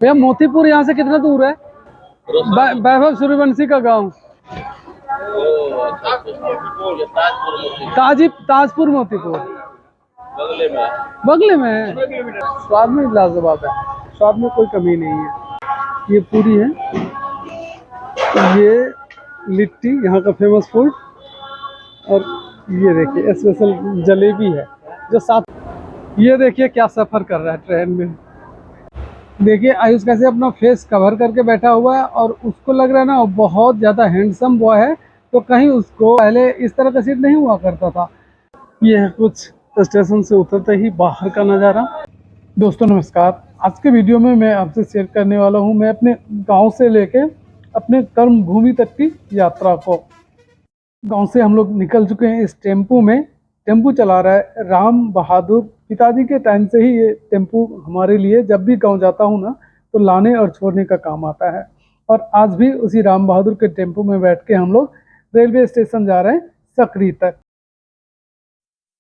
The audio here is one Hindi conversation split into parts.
भैया मोतीपुर यहाँ से कितना दूर है? वैभव सूर्यवंशी का गांव ताजपुर मोतीपुर बगले में है। स्वाद में लाजवाब है, स्वाद में कोई कमी नहीं है। ये पूरी है, ये लिट्टी यहाँ का फेमस फूड, और ये देखिए स्पेशल जलेबी है जो साथ। ये देखिए क्या सफ़र कर रहा है ट्रेन में। देखिए आयुष कैसे अपना फेस कवर करके बैठा हुआ है, और उसको लग रहा है ना बहुत ज़्यादा हैंडसम बॉय है। तो कहीं उसको पहले इस तरह का सीट नहीं हुआ करता था। ये है कुछ स्टेशन से उतरते ही बाहर का नज़ारा। दोस्तों नमस्कार, आज के वीडियो में मैं आपसे शेयर करने वाला हूँ मैं अपने गांव से लेके अपने कर्म भूमि तक की यात्रा को। गांव से हम लोग निकल चुके हैं इस टेम्पू में। टेम्पू चला रहा है राम बहादुर। पिताजी के टाइम से ही ये टेम्पू हमारे लिए जब भी गांव जाता हूँ ना तो लाने और छोड़ने का काम आता है। और आज भी उसी राम बहादुर के टेम्पू में बैठ के हम लोग रेलवे स्टेशन जा रहे हैं सकरी तक।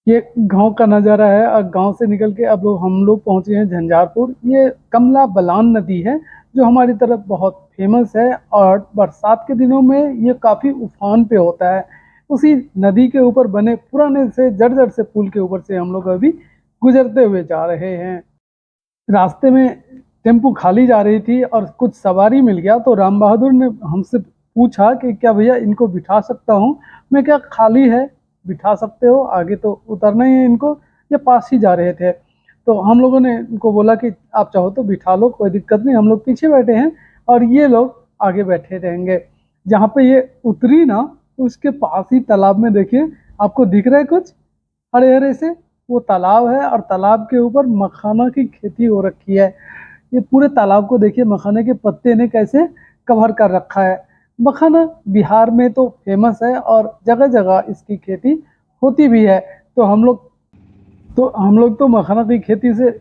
ये गांव का नज़ारा है, और गांव से निकल के अब हम लोग पहुंचे हैं झंझारपुर। ये कमला बलान नदी है जो हमारी तरफ बहुत फेमस है, और बरसात के दिनों में ये काफ़ी उफान पे होता है। उसी नदी के ऊपर बने पुराने से जर्जर से पुल के ऊपर से हम लोग अभी गुजरते हुए जा रहे हैं। रास्ते में टेम्पू खाली जा रही थी और कुछ सवारी मिल गया, तो राम बहादुर ने हमसे पूछा कि क्या भैया इनको बिठा सकता हूँ? मैं क्या खाली है, बिठा सकते हो, आगे तो उतरना ही है इनको। ये पास ही जा रहे थे, तो हम लोगों ने इनको बोला कि आप चाहो तो बिठा लो, कोई दिक्कत नहीं, हम लोग पीछे बैठे हैं और ये लोग आगे बैठे रहेंगे। जहाँ पे ये उतरी ना उसके पास ही तालाब में देखिए आपको दिख रहा है कुछ हरे हरे से, वो तालाब है, और तालाब के ऊपर मखाना की खेती हो रखी है। ये पूरे तालाब को देखिए मखाने के पत्ते ने कैसे कवर कर रखा है। मखाना बिहार में तो फेमस है और जगह जगह इसकी खेती होती भी है। तो हम लोग तो मखाना की खेती से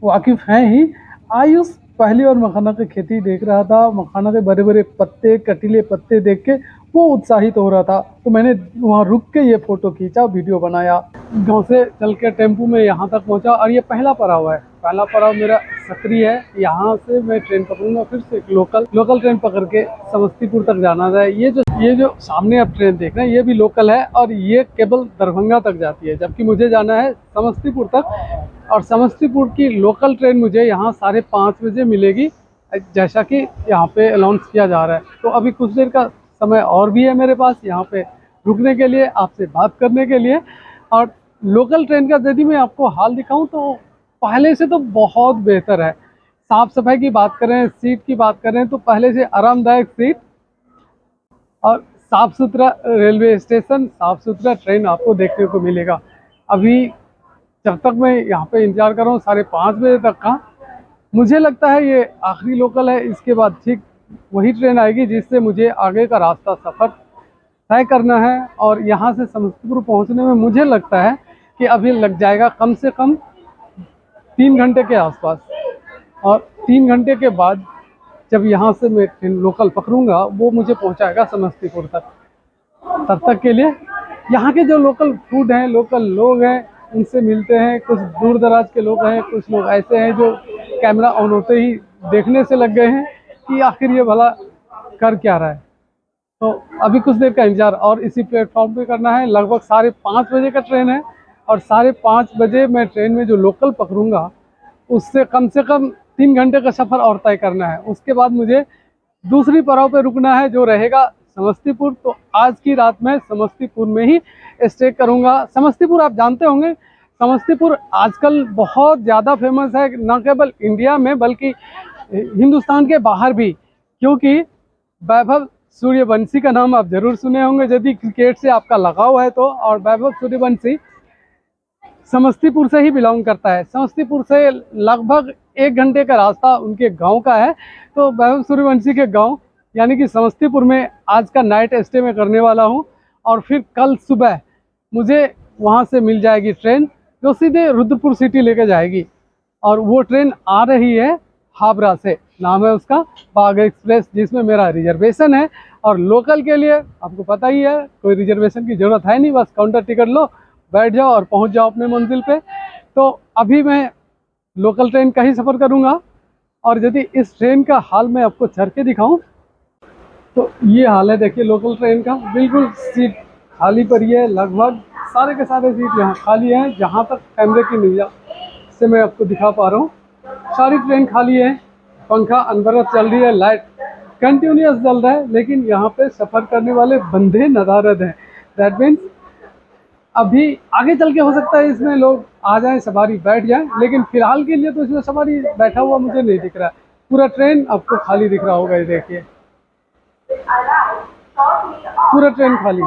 वाकिफ हैं ही। आयुष पहली बार मखाना की खेती देख रहा था। मखाना के बड़े बड़े पत्ते, कटीले पत्ते देख के वो उत्साहित हो रहा था, तो मैंने वहाँ रुक के ये फोटो खींचा, वीडियो बनाया। गांव से चल के टेम्पू में यहाँ तक पहुँचा, और ये पहला पड़ाव है। पहला पड़ाव मेरा सकरी है। यहाँ से मैं ट्रेन पकड़ूंगा, फिर से लोकल ट्रेन पकड़ के समस्तीपुर तक जाना है। ये जो सामने आप ट्रेन देख रहे हैं ये भी लोकल है, और ये केवल दरभंगा तक जाती है, जबकि मुझे जाना है समस्तीपुर तक। और समस्तीपुर की लोकल ट्रेन मुझे यहाँ 5:30 बजे मिलेगी, जैसा कि यहाँ पे अनाउंस किया जा रहा है। तो अभी कुछ देर का समय और भी है मेरे पास यहाँ पे रुकने के लिए, आपसे बात करने के लिए। और लोकल ट्रेन का यदि मैं आपको हाल दिखाऊं तो पहले से तो बहुत बेहतर है। साफ़ सफाई की बात करें, सीट की बात करें, तो पहले से आरामदायक सीट और साफ़ सुथरा रेलवे स्टेशन, साफ़ सुथरा ट्रेन आपको देखने को मिलेगा। अभी जब तक मैं यहाँ पे इंतज़ार कर रहा हूँ 5:30 बजे तक का, मुझे लगता है ये आखिरी लोकल है। इसके बाद ठीक वही ट्रेन आएगी जिससे मुझे आगे का रास्ता सफ़र तय करना है। और यहाँ से समस्तीपुर पहुँचने में मुझे लगता है कि अभी लग जाएगा कम से कम 3 घंटे के आसपास। और 3 घंटे के बाद जब यहाँ से मैं ट्रेन लोकल पकड़ूंगा वो मुझे पहुँचाएगा समस्तीपुर तक। तब तक के लिए यहाँ के जो लोकल फूड हैं, लोकल लोग हैं, उनसे मिलते हैं। कुछ दूर दराज के लोग हैं, कुछ लोग ऐसे हैं जो कैमरा ऑन होते ही देखने से लग गए हैं कि आखिर ये भला कर क्या रहा है। तो अभी कुछ देर का इंतजार और इसी प्लेटफॉर्म पे करना है। लगभग 5:30 बजे का ट्रेन है, और 5:30 बजे मैं ट्रेन में जो लोकल पकड़ूंगा उससे कम 3 घंटे का सफ़र और तय करना है। उसके बाद मुझे दूसरी पड़ाव पे रुकना है जो रहेगा समस्तीपुर। तो आज की रात मैं समस्तीपुर में ही स्टे करूंगा। समस्तीपुर आप जानते होंगे, समस्तीपुर आजकल बहुत ज़्यादा फेमस है, न केवल इंडिया में बल्कि हिंदुस्तान के बाहर भी। क्योंकि वैभव सूर्यवंशी का नाम आप जरूर सुने होंगे यदि क्रिकेट से आपका लगाव है तो। और वैभव सूर्यवंशी समस्तीपुर से ही बिलोंग करता है। समस्तीपुर से लगभग 1 घंटे का रास्ता उनके गांव का है। तो वैभव सूर्यवंशी के गांव यानी कि समस्तीपुर में आज का नाइट स्टे में करने वाला हूं। और फिर कल सुबह मुझे वहां से मिल जाएगी ट्रेन जो सीधे रुद्रपुर सिटी लेके जाएगी। और वो ट्रेन आ रही है हावड़ा से, नाम है उसका बाघ एक्सप्रेस, जिसमें मेरा रिजर्वेशन है। और लोकल के लिए आपको पता ही है कोई रिजर्वेशन की ज़रूरत है नहीं, बस काउंटर टिकट लो, बैठ जाओ और पहुंच जाओ अपने मंजिल पे। तो अभी मैं लोकल ट्रेन का ही सफ़र करूंगा। और यदि इस ट्रेन का हाल मैं आपको चढ़ के दिखाऊं तो ये हाल है। देखिए लोकल ट्रेन का, बिल्कुल सीट खाली पड़ी है, लगभग सारे के सारे सीट यहाँ खाली हैं। जहाँ तक कैमरे की निगाह से मैं आपको दिखा पा रहा हूँ सारी ट्रेन खाली है। पंखा अनवरत चल रही है, लाइट कंटिन्यूअस जल रहा है, लेकिन यहाँ पे सफ़र करने वाले बंदे नदारद हैं। दैट मीन्स अभी आगे चल के हो सकता है इसमें लोग आ जाएं, सवारी बैठ जाए, लेकिन फिलहाल के लिए तो इसमें सवारी बैठा हुआ मुझे नहीं दिख रहा है। पूरा ट्रेन आपको खाली दिख रहा होगा, ये देखिए पूरा ट्रेन खाली।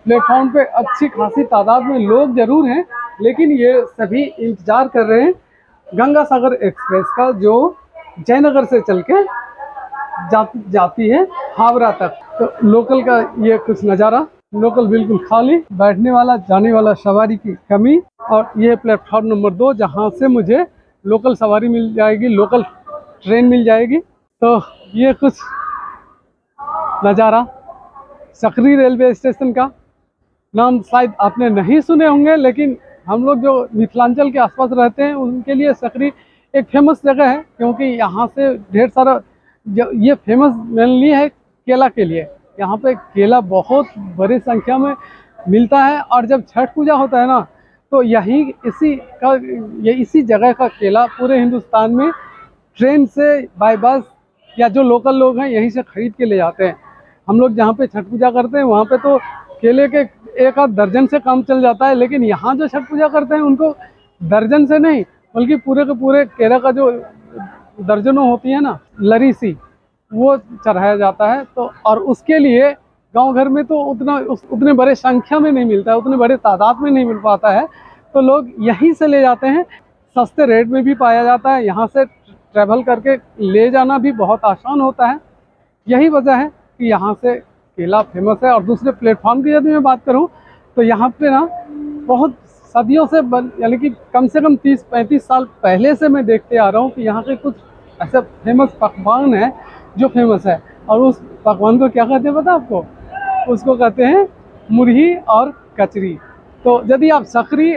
प्लेटफॉर्म पे अच्छी खासी तादाद में लोग जरूर हैं, लेकिन ये सभी इंतजार कर रहे हैं गंगा सागर एक्सप्रेस का, जो जयनगर से चल के जाती है हावड़ा तक। तो लोकल का ये कुछ नज़ारा, लोकल बिल्कुल खाली, बैठने वाला जाने वाला सवारी की कमी। और ये प्लेटफॉर्म नंबर 2 जहाँ से मुझे लोकल सवारी मिल जाएगी, लोकल ट्रेन मिल जाएगी। तो ये कुछ नज़ारा सकरी रेलवे स्टेशन का। नाम शायद आपने नहीं सुने होंगे, लेकिन हम लोग जो मिथिलांचल के आसपास रहते हैं उनके लिए सकरी एक फेमस जगह है, क्योंकि यहाँ से ढेर सारा ये फेमस मेनली है केला के लिए। यहाँ पे केला बहुत बड़ी संख्या में मिलता है, और जब छठ पूजा होता है ना तो यही इसी जगह का केला पूरे हिंदुस्तान में ट्रेन से, बाय बस, या जो लोकल लोग हैं यहीं से खरीद के ले जाते हैं। हम लोग जहाँ पे छठ पूजा करते हैं वहाँ पे तो केले के एक आध दर्जन से काम चल जाता है, लेकिन यहाँ जो छठ पूजा करते हैं उनको दर्जन से नहीं, बल्कि पूरे के पूरे केला का जो दर्जनों होती है ना लरी सी, वो चढ़ाया जाता है। तो और उसके लिए गांव घर में तो उतने बड़े संख्या में नहीं मिलता है, उतने बड़े तादाद में नहीं मिल पाता है, तो लोग यहीं से ले जाते हैं। सस्ते रेट में भी पाया जाता है, यहाँ से ट्रैवल करके ले जाना भी बहुत आसान होता है। यही वजह है कि यहाँ से केला फेमस है। और दूसरे प्लेटफॉर्म की यदि मैं बात करूँ तो यहाँ पे ना बहुत सदियों से यानी कि कम से कम 30-35 साल पहले से मैं देखते आ रहा हूँ कि यहाँ के कुछ ऐसा फेमस पकवान है जो फेमस है। और उस पकवान को क्या कहते हैं पता आपको? उसको कहते हैं मुरही और कचरी। तो यदि आप सकरी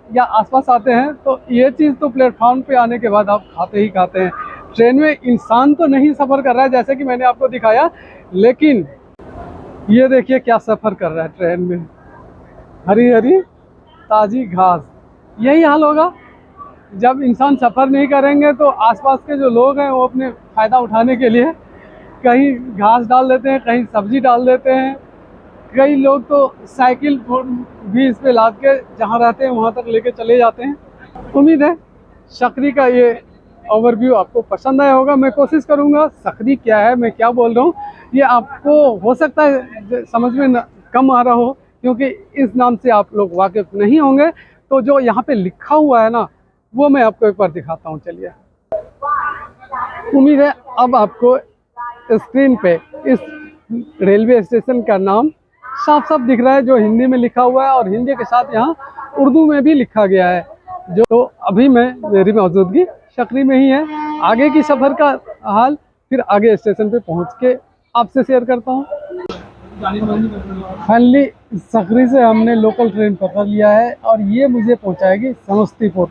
या आसपास आते हैं तो ये चीज़ तो प्लेटफॉर्म पे आने के बाद आप खाते ही खाते हैं। ट्रेन में इंसान तो नहीं सफ़र कर रहा है जैसे कि मैंने आपको दिखाया, लेकिन ये देखिए क्या सफ़र कर रहा है ट्रेन में, हरी हरी ताज़ी घास। यही हाल होगा जब इंसान सफ़र नहीं करेंगे, तो आसपास के जो लोग हैं वो अपने फ़ायदा उठाने के लिए कहीं घास डाल देते हैं, कहीं सब्जी डाल देते हैं। कई लोग तो साइकिल भी इस पे लाद के जहाँ रहते हैं वहाँ तक लेके चले जाते हैं। उम्मीद है सकरी का ये ओवरव्यू आपको पसंद आया होगा। मैं कोशिश करूँगा सकरी क्या है, मैं क्या बोल रहा हूँ, ये आपको हो सकता है समझ में कम आ रहा हो, क्योंकि इस नाम से आप लोग वाकिफ नहीं होंगे। तो जो यहाँ पे लिखा हुआ है ना, वो मैं आपको एक बार दिखाता हूँ, चलिए। उम्मीद है अब आपको स्क्रीन पे इस रेलवे स्टेशन का नाम साफ साफ दिख रहा है, जो हिंदी में लिखा हुआ है, और हिंदी के साथ यहाँ उर्दू में भी लिखा गया है। जो तो अभी मेरी मौजूदगी सकरी में ही है। आगे की सफ़र का हाल फिर आगे स्टेशन पे पहुँच के आपसे शेयर करता हूँ। फाइनली सकरी से हमने लोकल ट्रेन पकड़ लिया है, और ये मुझे पहुँचाएगी समस्तीपुर,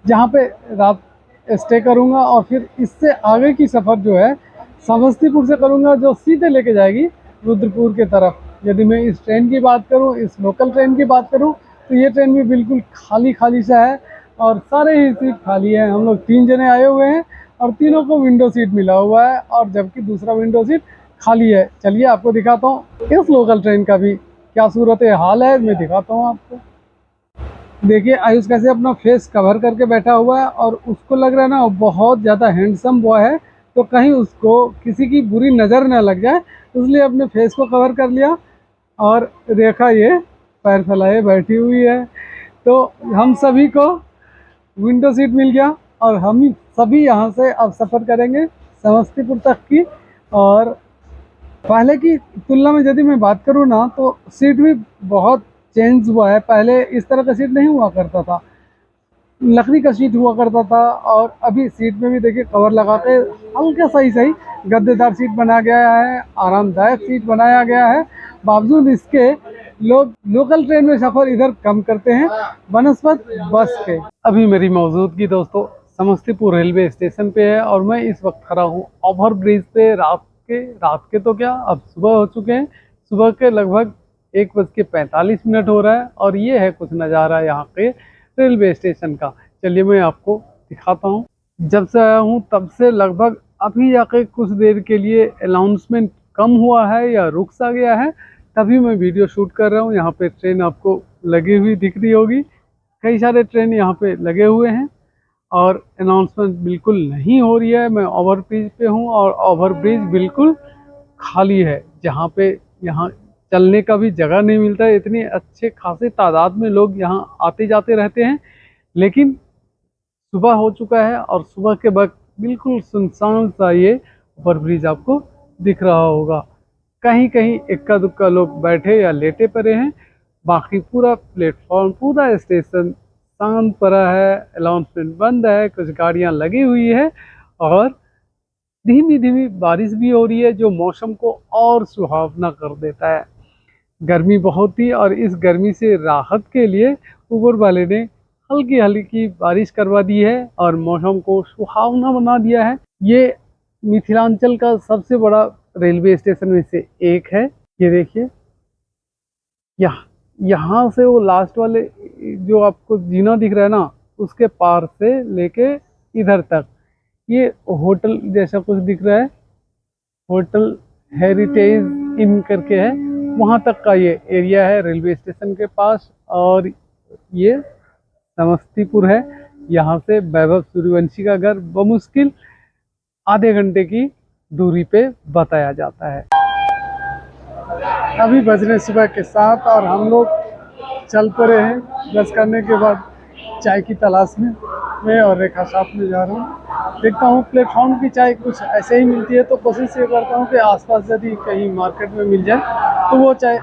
जहाँ पे रात स्टे करूँगा। और फिर इससे आगे की सफ़र जो है समस्तीपुर से करूँगा, जो सीधे लेके जाएगी रुद्रपुर के तरफ। यदि मैं इस ट्रेन की बात करूँ, इस लोकल ट्रेन की बात करूँ, तो ये ट्रेन भी बिल्कुल खाली खाली सा है, और सारे ही सीट खाली हैं। हम लोग 3 जने आए हुए हैं और तीनों को विंडो सीट मिला हुआ है, और जबकि दूसरा विंडो सीट खाली है। चलिए आपको दिखाता हूँ इस लोकल ट्रेन का भी क्या सूरत हाल है, मैं दिखाता हूँ आपको। देखिए आयुष कैसे अपना फेस कवर करके बैठा हुआ है, और उसको लग रहा है ना बहुत ज़्यादा हैंडसम बॉय है, तो कहीं उसको किसी की बुरी नज़र ना लग जाए, इसलिए अपने फेस को कवर कर लिया। और रेखा ये पैर फैलाए बैठी हुई है। तो हम सभी को विंडो सीट मिल गया, और हम सभी यहाँ से अब सफ़र करेंगे समस्तीपुर तक की। और पहले की तुलना में यदि मैं बात करूँ ना, तो सीट भी बहुत चेंज हुआ है। पहले इस तरह का सीट नहीं हुआ करता था, लकड़ी का सीट हुआ करता था, और अभी सीट में भी देखिए कवर लगा के हल्का सही गद्देदार सीट बना गया है, आरामदायक सीट बनाया गया है। बावजूद इसके लोग लोकल ट्रेन में सफ़र इधर कम करते हैं बनस्पत बस के। अभी मेरी मौजूदगी दोस्तों समस्तीपुर रेलवे स्टेशन पे है और मैं इस वक्त खड़ा हूँ ओवर ब्रिज पे। रात के तो क्या, अब सुबह हो चुके हैं। सुबह के लगभग 1:45 हो रहा है और ये है कुछ नज़ारा यहाँ के रेलवे स्टेशन का। चलिए मैं आपको दिखाता हूँ। जब से आया हूँ तब से लगभग अभी जाके कुछ देर के लिए अनाउंसमेंट कम हुआ है या रुक सा गया है, तभी मैं वीडियो शूट कर रहा हूँ। यहाँ पे ट्रेन आपको लगी हुई दिख रही होगी, कई सारे ट्रेन यहाँ पे लगे हुए हैं और अनाउंसमेंट बिल्कुल नहीं हो रही है। मैं ओवर ब्रिज पे हूँ और ओवर ब्रिज बिल्कुल खाली है, जहाँ पे यहाँ चलने का भी जगह नहीं मिलता है। इतनी अच्छे खासे तादाद में लोग यहाँ आते जाते रहते हैं, लेकिन सुबह हो चुका है और सुबह के वक्त बिल्कुल सुनसान सा ये ओवर ब्रिज आपको दिख रहा होगा। कहीं कहीं इक्का दुक्का लोग बैठे या लेटे पड़े हैं, बाकी पूरा प्लेटफॉर्म पूरा स्टेशन शांत पड़ा है। अनाउंसमेंट बंद है, कुछ गाड़ियां लगी हुई है और धीमी धीमी बारिश भी हो रही है, जो मौसम को और सुहावना कर देता है। गर्मी बहुत थी और इस गर्मी से राहत के लिए ऊपर वाले ने हल्की हल्की बारिश करवा दी है और मौसम को सुहावना बना दिया है। ये मिथिलांचल का सबसे बड़ा रेलवे स्टेशन में से एक है। ये देखिए, यहाँ से वो लास्ट वाले जो आपको जीना दिख रहा है ना, उसके पार से लेके इधर तक ये होटल जैसा कुछ दिख रहा है, होटल हेरिटेज इन करके है, वहाँ तक का ये एरिया है रेलवे स्टेशन के पास। और ये समस्तीपुर है, यहाँ से वैभव सूर्यवंशी का घर बमुश्किल आधे घंटे की दूरी पे बताया जाता है। अभी बज रहे सुबह के 7 और हम लोग चल पड़े हैं ब्रश करने के बाद चाय की तलाश में। मैं और रेखा साथ में जा रहा हूँ, देखता हूँ प्लेटफॉर्म की चाय कुछ ऐसे ही मिलती है तो कोशिश ये करता हूँ कि आसपास यदि कहीं मार्केट में मिल जाए तो वो चाय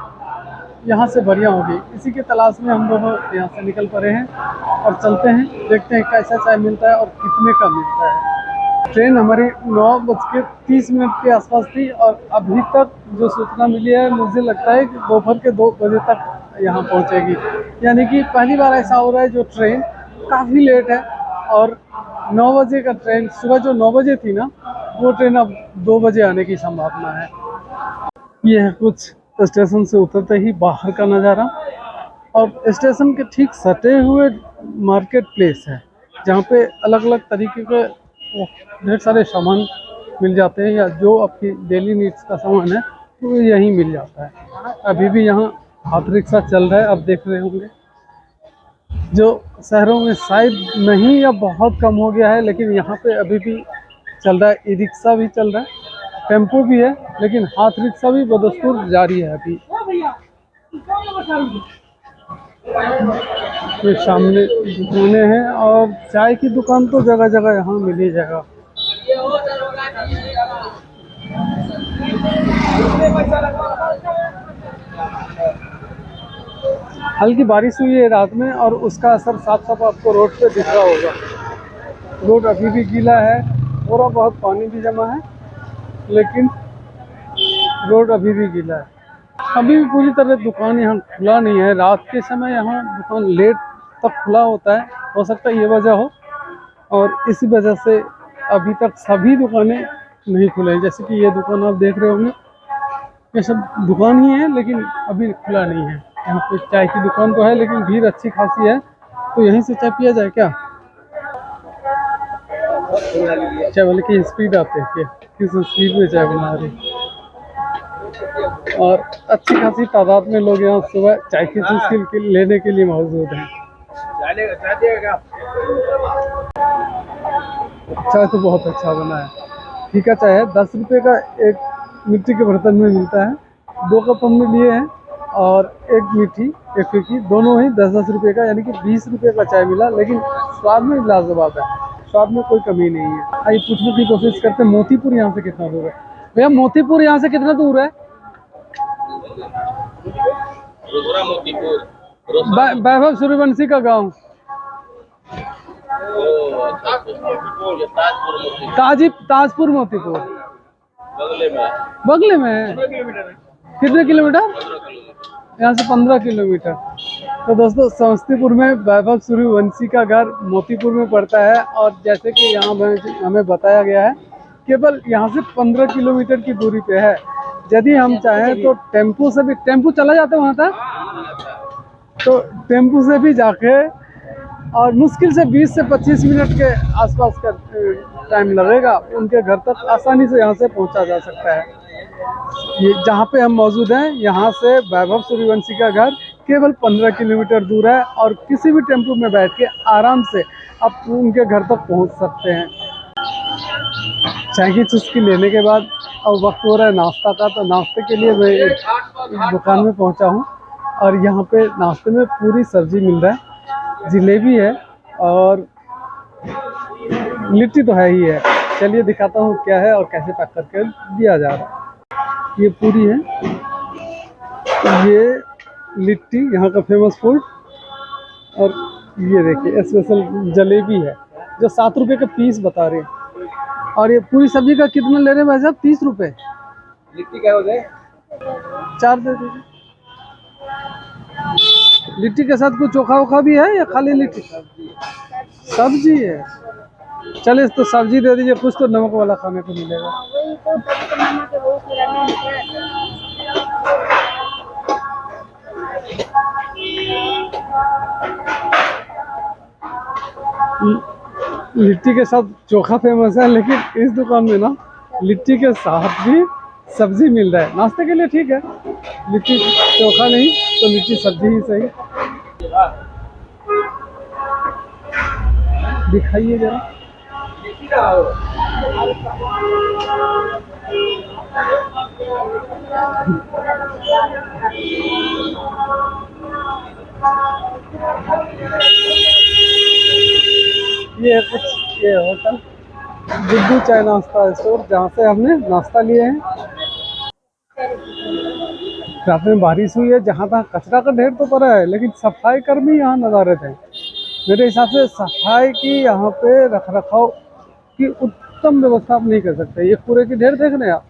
यहाँ से बढ़िया होगी। इसी के तलाश में हम दोनों यहाँ से निकल पड़े हैं और चलते हैं, देखते हैं कैसा चाय मिलता है और कितने का मिलता है। ट्रेन हमारी 9:30 के आसपास थी और अभी तक जो सूचना मिली है, मुझे लगता है कि दोपहर के 2 बजे तक यहाँ पहुँचेगी। यानी कि पहली बार ऐसा हो रहा है जो ट्रेन काफ़ी लेट है और 9 बजे का ट्रेन, सुबह जो 9 बजे थी ना, वो ट्रेन अब 2 बजे आने की संभावना है। ये है कुछ स्टेशन से उतरते ही बाहर का नज़ारा और स्टेशन के ठीक सटे हुए मार्केट प्लेस है, जहाँ पे अलग अलग तरीके के ढेर सारे सामान मिल जाते हैं या जो आपकी डेली नीड्स का सामान है वो यहीं मिल जाता है। अभी भी यहाँ हाथ रिक्शा चल रहा है, आप देख रहे होंगे, जो शहरों में शायद नहीं या बहुत कम हो गया है, लेकिन यहाँ पे अभी भी चल रहा है। ई रिक्शा भी चल रहा है, टेम्पो भी है, लेकिन हाथ रिक्शा भी बदस्तूर जारी है अभी। तो सामने दुकानें हैं और चाय की दुकान तो जगह जगह यहाँ मिल ही जाएगा। हल्की बारिश हुई है रात में और उसका असर साफ साफ आपको रोड पे दिख रहा होगा। रोड अभी भी गीला है, थोड़ा बहुत पानी भी जमा है, लेकिन रोड अभी भी गीला है। अभी भी पूरी तरह दुकान यहाँ खुला नहीं है। रात के समय यहाँ दुकान लेट तक खुला होता है, हो सकता है ये वजह हो और इसी वजह से अभी तक सभी दुकानें नहीं खुले हैं। जैसे कि ये दुकान आप देख रहे होंगे, ये सब दुकान ही है लेकिन अभी खुला नहीं है। यहाँ पे चाय की दुकान तो है लेकिन भीड़ अच्छी खासी है, तो यहीं से चाय पिया जाए क्या? चाय वाले की स्पीड आते हैं, किस स्पीड में चाय बना रही, और अच्छी खासी तादाद में लोग यहाँ सुबह चाय की चीज लेने के लिए मौजूद हैं। चाय तो बहुत अच्छा बना है, फीका चाय है। 10 रुपये का एक मिट्टी के बर्तन में मिलता है। 2 कप हमने लिए हैं और एक मीठी एक फीकी, दोनों ही 10-10 रुपये का, यानी कि 20 रुपये का चाय मिला, लेकिन स्वाद में लाजवाब है, स्वाद में कोई कमी नहीं है। आइए पूछने की कोशिश करते हैं मोतीपुर यहाँ से कितना दूर है। भैया मोतीपुर यहाँ से कितना दूर है? वैभव सूर्यवंशी का गांव ताजपुर मोतीपुर बगले में है। कितने किलोमीटर? यहाँ से 15 किलोमीटर। तो दोस्तों समस्तीपुर में वैभव सूर्यवंशी का घर मोतीपुर में पड़ता है, और जैसे कि यहाँ हमें बताया गया है केवल यहाँ से 15 किलोमीटर की दूरी पे है। यदि हम चाहें तो टेम्पू से भी, टेम्पू चला जाता है वहाँ तक, तो टेम्पू से भी जाके, और मुश्किल से 20 से 25 मिनट के आसपास का टाइम लगेगा, उनके घर तक आसानी से यहाँ से पहुँचा जा सकता है। ये जहाँ पे हम मौजूद हैं, यहाँ से वैभव सूर्यवंशी का घर केवल 15 किलोमीटर दूर है, और किसी भी टेम्पो में बैठ के आराम से आप उनके घर तक पहुँच सकते हैं। चाय की चुस्की लेने के बाद अब वक्त हो रहा है नाश्ता का, तो नाश्ते के लिए मैं एक दुकान में पहुँचा हूँ, और यहाँ पे नाश्ते में पूरी सब्जी मिल रहा है, जलेबी है और लिट्टी तो है ही है। चलिए दिखाता हूँ क्या है और कैसे पैक करके दिया जा रहा है। ये पूरी है, ये लिट्टी यहाँ का फेमस फूड, और ये देखिए स्पेशल जलेबी है जो 7 रुपये का पीस बता रहे हैं। और ये पूरी सब्जी का कितना ले रहे हैं भाई साहब? 30 रुपये। लिट्टी क्या हो जाए? 4 दे दीजिए। लिट्टी के साथ कुछ चोखा वोखा भी है या खाली लिट्टी? सब्जी है। चलिए तो सब्जी दे दीजिए, कुछ तो नमक वाला खाने को मिलेगा। लिट्टी के साथ चोखा फेमस है, लेकिन इस दुकान में ना लिट्टी के साथ भी सब्जी मिल रहा है। नाश्ते के लिए ठीक है, लिट्टी चोखा नहीं तो लिट्टी सब्जी ही सही। दिखाइए जरा। ये कुछ ये होटल गुड्डू चाय नाश्ता स्टोर, जहाँ से हमने नाश्ता लिए हैं। रात में बारिश हुई है, जहाँ तहाँ कचरा का ढेर तो पड़ा है, लेकिन सफाई कर्मी यहाँ नदारत है। मेरे हिसाब से सफाई की यहाँ पे रख रखाव की उत्तम व्यवस्था आप नहीं कर सकते। ये कूड़े की ढेर देख रहे हैं आप,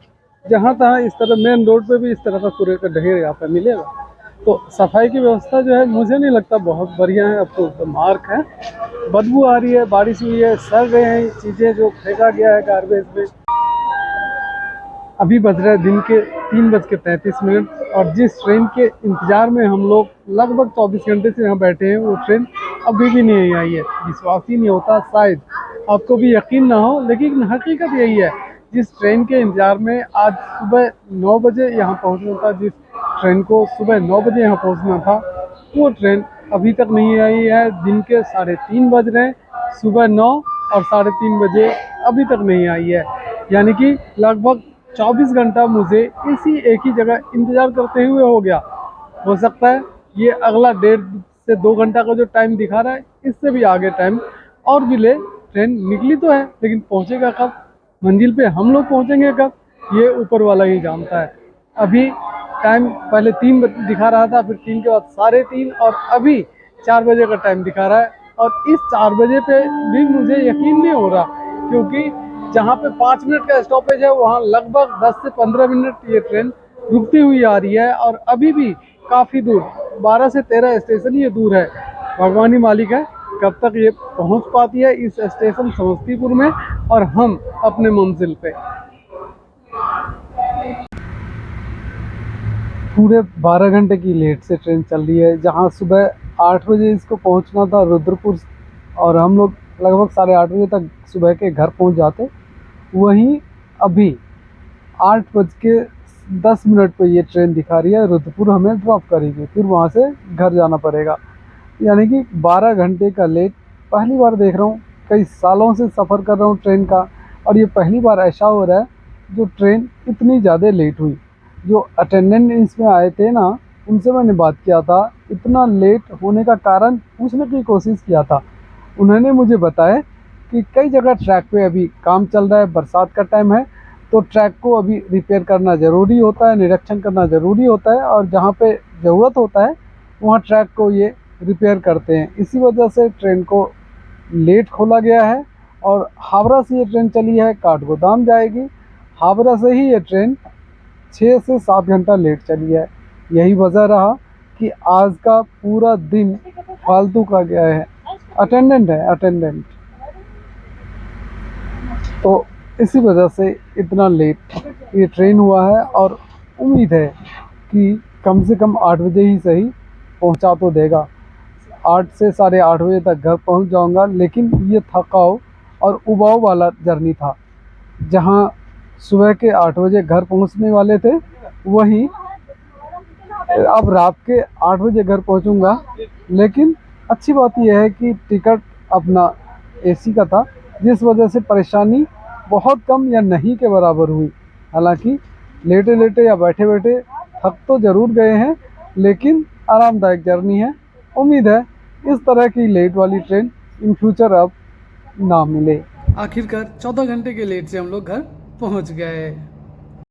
जहाँ तहाँ इस तरह मेन रोड पे भी इस तरह का कूड़े का ढेर यहाँ पे मिलेगा। तो सफाई की व्यवस्था जो है मुझे नहीं लगता बहुत बढ़िया है। अब तो मार्क है, बदबू आ रही है, बारिश हुई है, सड़ रहे हैं चीज़ें जो फेंका गया है गार्बेज में। अभी बज रहे दिन के 3:33, और जिस ट्रेन के इंतज़ार में हम लोग लगभग 24 घंटे से यहाँ बैठे हैं, वो ट्रेन अभी भी नहीं आई है। विश्वास ही नहीं होता, शायद आपको भी यकीन ना हो, लेकिन हकीकत यही है। जिस ट्रेन के इंतज़ार में आज सुबह 9 बजे यहाँ पहुँचना था, जिस ट्रेन को सुबह 9 बजे यहाँ पहुँचना था, वो ट्रेन अभी तक नहीं आई है। दिन के 3:30 बज रहे हैं, सुबह 9 और 3:30 बजे अभी तक नहीं आई है। यानी कि लगभग 24 घंटा मुझे इसी एक ही जगह इंतज़ार करते हुए हो गया। हो सकता है ये अगला 1.5 से 2 घंटा का जो टाइम दिखा रहा है, इससे भी आगे टाइम और भी ले। ट्रेन निकली तो है, लेकिन पहुंचेगा कब, मंजिल पे हम लोग पहुंचेंगे कब, ये ऊपर वाला ही जानता है। अभी टाइम पहले 3 दिखा रहा था, फिर 3 के बाद 3:30, और अभी 4 बजे का टाइम दिखा रहा है। और इस 4 बजे पे भी मुझे यकीन नहीं हो रहा, क्योंकि जहाँ पे 5 मिनट का स्टॉपेज है, वहाँ लगभग 10 से 15 मिनट ये ट्रेन रुकती हुई आ रही है, और अभी भी काफ़ी दूर 12 से 13 स्टेशन ये दूर है। भगवान ही मालिक है कब तक ये पहुँच पाती है इस स्टेशन समस्तीपुर में, और हम अपने मंजिल पे। पूरे 12 घंटे की लेट से ट्रेन चल रही है। जहाँ सुबह 8 बजे इसको पहुँचना था रुद्रपुर, और हम लोग लगभग 8:30 बजे तक सुबह के घर पहुँच जाते, वहीं अभी 8:10 पे ये ट्रेन दिखा रही है रुद्रपुर हमें ड्रॉप करेगी, फिर वहाँ से घर जाना पड़ेगा। यानी कि 12 घंटे का लेट पहली बार देख रहा हूँ। कई सालों से सफ़र कर रहा हूँ ट्रेन का, और ये पहली बार ऐसा हो रहा है जो ट्रेन इतनी ज़्यादा लेट हुई। जो अटेंडेंट इसमें आए थे ना, उनसे मैंने बात किया था, इतना लेट होने का कारण पूछने की कोशिश किया था। उन्होंने मुझे बताया कि कई जगह ट्रैक पे अभी काम चल रहा है, बरसात का टाइम है, तो ट्रैक को अभी रिपेयर करना ज़रूरी होता है, निरीक्षण करना ज़रूरी होता है, और जहाँ पे ज़रूरत होता है वहाँ ट्रैक को ये रिपेयर करते हैं। इसी वजह से ट्रेन को लेट खोला गया है। और हावड़ा से ये ट्रेन चली है, काठगोदाम जाएगी। हावड़ा से ही ये ट्रेन 6 से 7 घंटा लेट चली है। यही वजह रहा कि आज का पूरा दिन फालतू का गया है। अटेंडेंट है, अटेंडेंट। तो इसी वजह से इतना लेट ये ट्रेन हुआ है, और उम्मीद है कि कम से कम 8 बजे ही सही पहुंचा तो देगा। 8 से 8:30 बजे तक घर पहुंच जाऊंगा, लेकिन ये थकाव और उबाऊ वाला जर्नी था। जहां सुबह के 8 बजे घर पहुंचने वाले थे, वहीं अब रात के 8 बजे घर पहुंचूंगा। लेकिन अच्छी बात यह है कि टिकट अपना एसी का था, जिस वजह से परेशानी बहुत कम या नहीं के बराबर हुई। हालांकि लेटे लेटे या बैठे बैठे थक तो ज़रूर गए हैं, लेकिन आरामदायक जर्नी है। उम्मीद है इस तरह की लेट वाली ट्रेन इन फ्यूचर अब ना मिले। आखिरकार 14 घंटे के लेट से हम लोग घर पहुंच गए।